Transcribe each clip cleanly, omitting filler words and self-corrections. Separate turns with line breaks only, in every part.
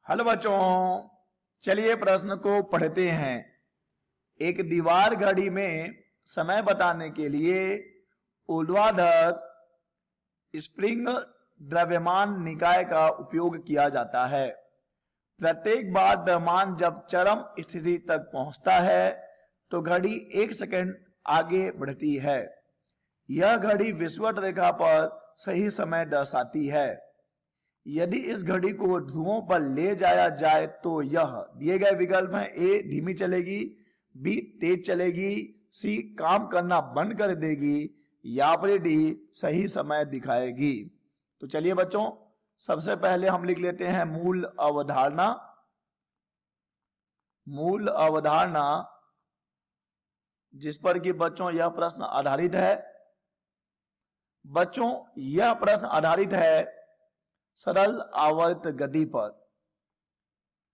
Hello बच्चों, चलिए प्रश्न को पढ़ते हैं। एक दीवार घड़ी में समय बताने के लिए ऊर्ध्वाधर स्प्रिंग द्रव्यमान निकाय का उपयोग किया जाता है। प्रत्येक बार द्रव्यमान जब चरम स्थिति तक पहुंचता है तो घड़ी 1 सेकंड आगे बढ़ती है। यह घड़ी विषुवत रेखा पर सही समय दर्शाती है। यदि इस घड़ी को ध्रुवों पर ले जाया जाए तो यह दिए गए विकल्प हैं। ए धीमी चलेगी, बी तेज चलेगी, सी काम करना बंद कर देगी या फिर डी सही समय दिखाएगी। तो चलिए बच्चों, सबसे पहले हम लिख लेते हैं मूल अवधारणा। मूल अवधारणा जिस पर कि बच्चों यह प्रश्न आधारित है। बच्चों यह प्रश्न आधारित है सरल आवर्त गति पर।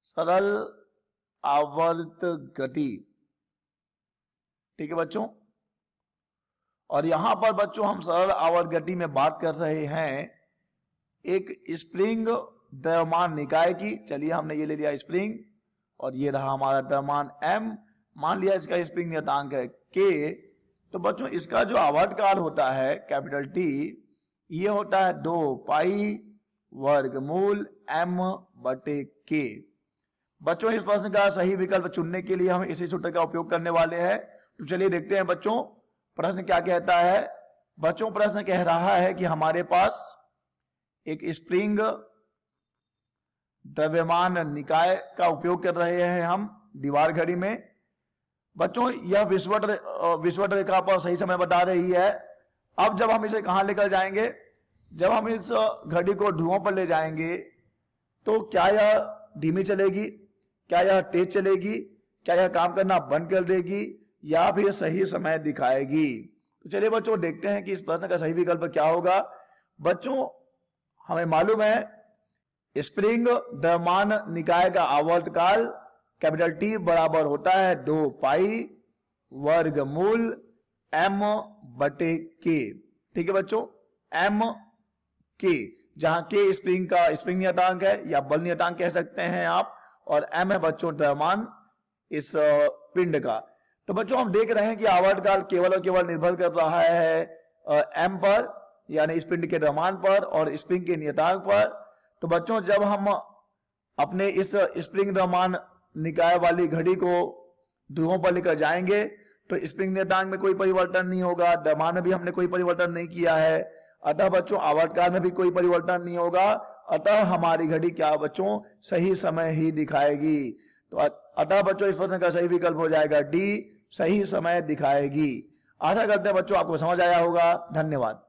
सरल आवर्त गति, ठीक है बच्चों। और यहां पर बच्चों हम सरल आवर्त गति में बात कर रहे हैं एक स्प्रिंग द्रव्यमान निकाय की। चलिए हमने ये ले लिया स्प्रिंग और ये रहा हमारा द्रव्यमान m। मान लिया इसका स्प्रिंग नियतांक है k। तो बच्चों इसका जो आवर्त काल होता है कैपिटल T, ये होता है 2 पाई वर्गमूल m बटे k। बच्चों इस प्रश्न का सही विकल्प चुनने के लिए हम इसी सूत्र का उपयोग करने वाले हैं। तो चलिए देखते हैं बच्चों प्रश्न क्या कहता है। बच्चों प्रश्न कह रहा है कि हमारे पास एक स्प्रिंग द्रव्यमान निकाय का उपयोग कर रहे हैं हम दीवार घड़ी में। बच्चों यह विषुवत रेखा पर सही समय बता रही है। अब जब हम इसे कहां लेकर जाएंगे, जब हम इस घड़ी को ध्रुवों पर ले जाएंगे तो क्या यह धीमी चलेगी, क्या यह तेज चलेगी, क्या यह काम करना बंद कर देगी या फिर सही समय दिखाएगी। तो चलिए बच्चों देखते हैं कि इस प्रश्न का सही विकल्प क्या होगा। बच्चों हमें मालूम है स्प्रिंग द्रव्यमान निकाय का आवर्त काल कैपिटल T बराबर होता है 2 पाई वर्गमूल m बटे k। ठीक है बच्चों, m k, जहां k स्प्रिंग का स्प्रिंग नियतांक है या बल नियतांक कह सकते हैं आप, और m है बच्चों द्रव्यमान इस पिंड का। तो बच्चों हम देख रहे हैं कि आवर्त काल केवल और केवल निर्भर कर रहा है m पर, यानी इस पिंड के द्रव्यमान पर और स्प्रिंग के नियतांक पर। तो बच्चों जब हम अपने इस स्प्रिंग द्रव्यमान निकाय वाली घड़ी को ध्रुवों पर लेकर जाएंगे तो स्प्रिंग नियतांक में कोई परिवर्तन नहीं होगा, द्रव्यमान में भी हमने कोई परिवर्तन नहीं किया है, अतः बच्चों आवर्त काल में भी कोई परिवर्तन नहीं होगा। अतः हमारी घड़ी क्या बच्चों सही समय ही दिखाएगी। तो अतः बच्चों इस प्रश्न का सही विकल्प हो जाएगा डी, सही समय दिखाएगी। आशा करते हैं बच्चों आपको समझ आया होगा। धन्यवाद।